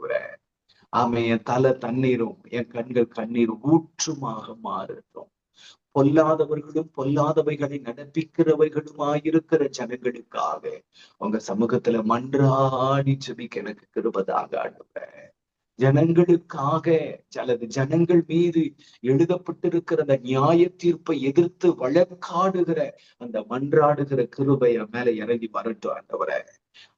ஆண்டவரே. ஆமே, என் தலை தண்ணீரும் என் கண்கள் கண்ணீரும் ஊற்றுமாக மாறட்டும். பொல்லாதவர்களும் பொல்லாதவைகளை நடப்பிக்கிறவைகளுமாயிருக்கிற ஜனங்களுக்காக உங்க சமூகத்துல மன்றாடி ஜெபிக்க எனக்கு கிருபதாக ஆண்டவரே. ஜனங்களுக்காக அல்லது ஜனங்கள் மீது எழுதப்பட்டிருக்கிற அந்த நியாய தீர்ப்பை எதிர்த்து வழக்காடுகிற அந்த மன்றாடுகிற கிருபை மேல இறங்கி வரட்டும் ஆண்டவரே.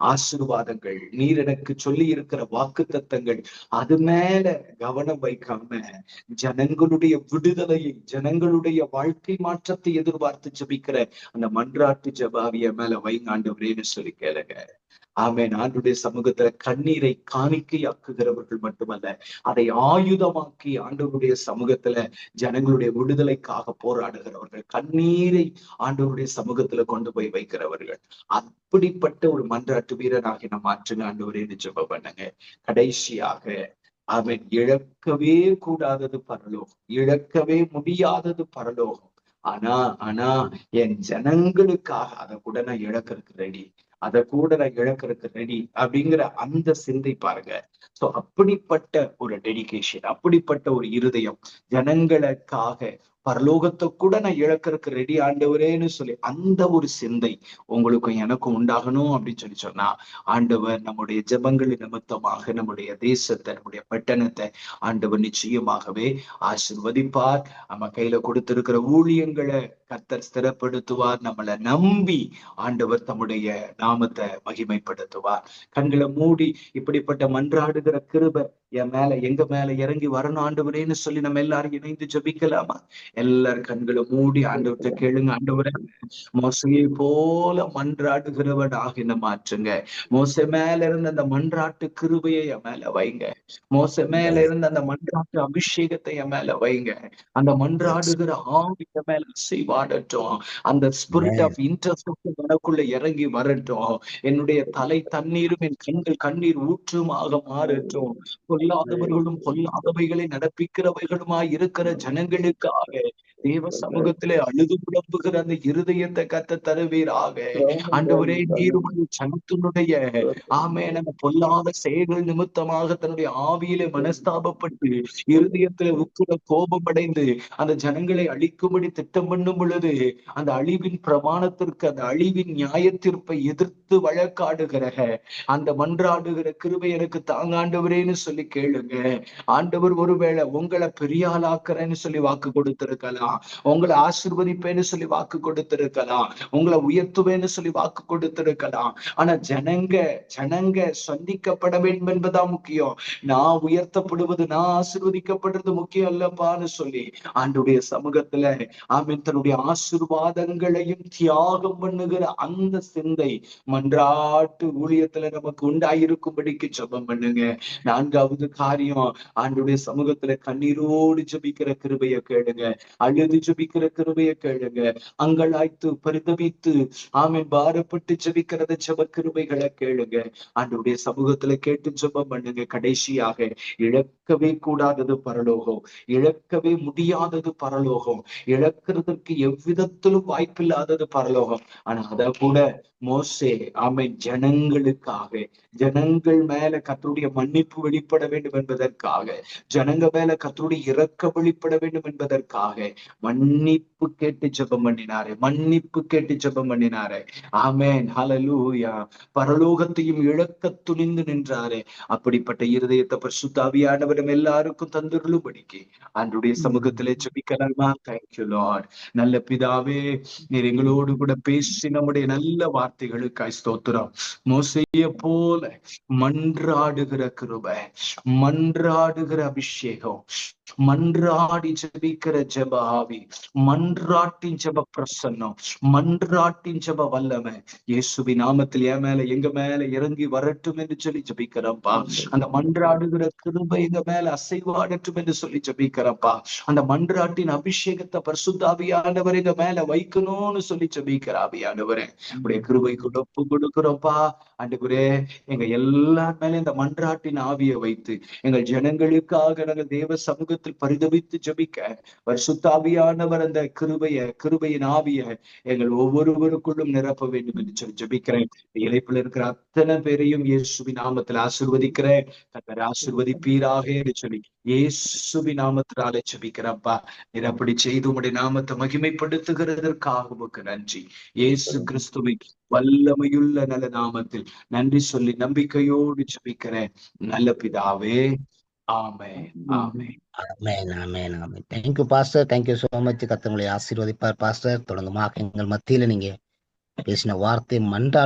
ஆசீர்வாதங்கள், நீர் எனக்கு சொல்லி இருக்கிற வாக்கு தத்தங்கள், அது மேல கவனம் வைக்காம ஜனங்களுடைய விடுதலையை, ஜனங்களுடைய வாழ்க்கை மாற்றத்தை எதிர்பார்த்து ஜெபிக்கிற அந்த மன்றாட்டு ஜெபாவிய மேல வைங்க ஆண்டவரேன்னு சொல்லி கேளுங்க. ஆமென். ஆண்டுடைய சமூகத்துல கண்ணீரை காணிக்கையாக்குகிறவர்கள் மட்டுமல்ல, அதை ஆயுதமாக்கி ஆண்டவருடைய சமூகத்துல ஜனங்களுடைய விடுதலைக்காக போராடுகிறவர்கள், கண்ணீரை ஆண்டவருடைய சமூகத்துல கொண்டு போய் வைக்கிறவர்கள், அப்படிப்பட்ட ஒரு மன்றாட்டு வீரனாகி நம்ம மாற்றுங்க ஆண்டவரேன்னு ஜெபம் பண்ணுங்க. கடைசியாக அவன் இழக்கவே கூடாதது பரலோகம், இழக்கவே முடியாதது பரலோகம். ஆனா என் ஜனங்களுக்காக அதை கூட நான் இழக்கிறதுக்கு ரெடி, அதை கூட நான் இழக்கிறதுக்கு ரெடி அப்படிங்கிற அந்த சிந்தை பாருங்க. சோ அப்படிப்பட்ட ஒரு டெடிகேஷன், அப்படிப்பட்ட ஒரு இருதயம், ஜனங்களுக்காக பரலோகத்தை கூட நான் இழக்கிறதுக்கு ரெடி ஆண்டவரேன்னு சொல்லி அந்த ஒரு சிந்தை உங்களுக்கும் எனக்கும் உண்டாகணும் அப்படின்னு சொல்லி சொன்னா, ஆண்டவர் நம்முடைய ஜெபங்களின் நிமித்தமாக நம்முடைய தேசத்தை, நம்முடைய பட்டணத்தை ஆண்டவர் நிச்சயமாகவே ஆசீர்வதிப்பார். நம்ம கையில கொடுத்திருக்கிற ஊழியங்களை கர்த்தர் ஸ்திரப்படுத்துவார். நம்மளை நம்பி ஆண்டவர் தம்முடைய நாமத்தை மகிமைப்படுத்துவார். கண்களை மூடி இப்படிப்பட்ட மன்றாடுகிற கிருபை என் மேல, எங்க மேல இறங்கி வரணும் ஆண்டவரேன்னு சொல்லி நம்ம எல்லாரும் இணைந்து ஜெபிக்கலாமா? எல்லாரும் கண்களை மூடி ஆண்டவர்கிட்ட கேளுங்க. ஆண்டவரே, மோசையை போல மன்றாடுகிறவன் ஆகின மாற்றுங்க. மோசை மேல இருந்த அந்த மன்றாட்டு கிருபையை என் மேல வைங்க. மோசை மேல இருந்த அந்த மன்றாட்டு அபிஷேகத்தை என் மேல வைங்க. அந்த மன்றாடுகிற ஆவிய மேல செய்வாடட்டும். அந்த ஸ்பிரிட் ஆஃப் இன்டர்செப்ஷன் எனக்குள்ள இறங்கி வரட்டும். என்னுடைய தலை தண்ணீரும் என் கண்கள் கண்ணீர் ஊற்றுமாக மாறட்டும். பொல்லாதவர்களும் பொல்லாதவைகளை நடப்பிக்கிறவைகளுமாய் இருக்கிற ஜனங்களுக்காக தேவ சமூகத்திலே அழுது புலம்புகிற அந்த இருதயத்தை கத்த தருவீராக. ஆண்டவரே, நீருடைய ஜனத்தினுடைய நம்ம பொல்லாத செயல்கள் நிமித்தமாக தன்னுடைய ஆவியிலே மனஸ்தாபப்பட்டு இருதயத்திலே உக்கிர கோபம் அடைந்து அந்த ஜனங்களை அழிக்கும்படி திட்டம் பண்ணும் பொழுது, அந்த அழிவின் பிரமாணத்திற்கு, அந்த அழிவின் நியாய தீர்ப்பை எதிர்த்து வழக்காடுகிற அந்த மன்றாடுகிற கிருபை எனக்கு தாங்காண்டவரேன்னு சொல்லி கேளுங்க. ஆண்டவர் ஒருவேளை உங்களை பெரிய ஆளாக்குறேன்னு சொல்லி வாக்கு கொடுத்திருக்கலாம், உங்களை ஆசீர்வதிப்பேன்னு சொல்லி வாக்கு கொடுத்திருக்கலாம், உங்களை உயர்த்துவேன்னு சொல்லி வாக்கு கொடுத்திருக்கலாம். ஆனா ஜனங்க சந்திக்கப்பட வேண்டும் என்பதான் முக்கியம். நான் உயர்த்தப்படுவது, நான் ஆசீர்வதிக்கப்படுறது முக்கியம் அல்லப்பான்னு சொல்லி ஆண்டுடைய சமூகத்துல தன்னுடைய ஆசீர்வாதங்களையும் தியாகம் பண்ணுகிற அந்த சிந்தை மன்றாட்டு ஊழியத்துல நமக்கு உண்டாயிருக்கும்படிக்கு ஜெபம் பண்ணுங்க. நான்காவது காரியம், ஆண்டுடைய சமூகத்துல கண்ணீரோடு ஜெபிக்கிற கிருபையை கேளுங்க. அழுது ஜெபிக்கிற கிருபையை கேளுங்க. அங்கலாய்த்து பரிதபித்து பாரப்பட்டு ஜெபிக்கிறத ஜெப கிருபைகளை கேளுங்க. ஆண்டுடைய சமூகத்துல கேட்டு ஜெபம் பண்ணுங்க. கடைசியாக, இழக்கவே கூடாதது பரலோகம், இழக்கவே முடியாதது பரலோகம், இழக்கிறதுக்கு எவ்விதத்திலும் வாய்ப்பில்லாதது பரலோகம். ஆனா அத கூட மோசே ஜனங்களுக்காக, ஜனங்கள் மேல கர்த்தருடைய மன்னிப்பு வெளிப்பட வேண்டும் என்பதற்காக, ஜனங்க மேல கர்த்தருடைய இரக்க வெளிப்பட வேண்டும் என்பதற்காக மன்னிப்பு கேட்டு ஜெபம் பண்ணினாரு, மன்னிப்பு கேட்டு ஜெபம் பண்ணினாரு. ஆமென், ஹல்லேலூயா. பரலோகத்தையும் இழக்க துணிந்து நின்றாரு. அப்படிப்பட்ட இருதயத்தை பரிசுத்த ஆவியானவர் எல்லாருக்கும் தந்துருளும்படிக்கு ஆண்டவருடைய சமூகத்திலே ஜெபிக்கலாமா? Thank you Lord. நல்ல பிதாவே, நீர் எங்களோடு கூட பேசி நம்முடைய நல்ல வார்த்தைகளுக்காய் ஸ்தோத்திரம். மோசேயை போல மன்றாடுகிற கிருபை, மன்றாடுகிற அபிஷேகம், மன்றாடி ஜெபிக்கிற ஜெப ஆவி, மன்றாட்டின் ஜெப பிரசன்னம், மன்றாட்டின் ஜெப வல்லமை இயேசுவின் நாமத்தில் என் மேல, எங்க மேல இறங்கி வரட்டும் என்று சொல்லி ஜெபிக்கிறப்பா. அந்த மன்றாடுகிற கிருபை எங்க மேல அசைவாடட்டும் என்று சொல்லி ஜெபிக்கிறப்பா. அந்த மன்றாட்டின் அபிஷேகத்தை பரிசுத்த ஆவியானவர் எங்க மேல வைக்கணும்னு சொல்லி ஜெபிக்கிற ஆவியானவரே, உடைய கிருபைக்கு ஒப்பு கொடுக்கிறோம்ப்பா. ஆண்டவரே, எங்க எல்லார் மேல இந்த மன்றாட்டின் ஆவியை வைத்து எங்கள் ஜனங்களுக்காக நாங்கள் தேவ சமூக சமூகத்தில் பரிதபித்து ஜெபிக்க பரிசுத்தாவியானவர் அந்த கிருபையின் ஆவிய எங்கள் ஒவ்வொருவருக்குள்ளும் நிரப்ப வேண்டும் என்று சொல்லி ஜெபிக்கிறேன். இழைப்பில் இருக்கிற அத்தனை பேரையும் இயேசுவின் நாமத்தில் ஆசீர்வதிக்கிறேன். கர்த்தர் ஆசீர்வதிப்பீராக என்று சொல்லி இயேசுவின் நாமத்தினாலே ஜெபிக்கிறப்பா. நீர் அப்படி செய்து உம்முடைய நாமத்தை மகிமைப்படுத்துகிறதற்காக உமக்கு நன்றி. இயேசு கிறிஸ்துவின் வல்லமையுள்ள நல்ல நாமத்தில் நன்றி சொல்லி நம்பிக்கையோடு ஜெபிக்கிறேன் நல்ல பிதாவே. Amen, amen. Amen, amen, amen. Thank you pastor, thank you so much. கர்த்தர் உங்களை ஆசீர்வதிப்பார் பாஸ்டர். தொடர்ந்துமாக எங்கள் மத்தியில நீங்க பேசின வார்த்தை மன்றாடு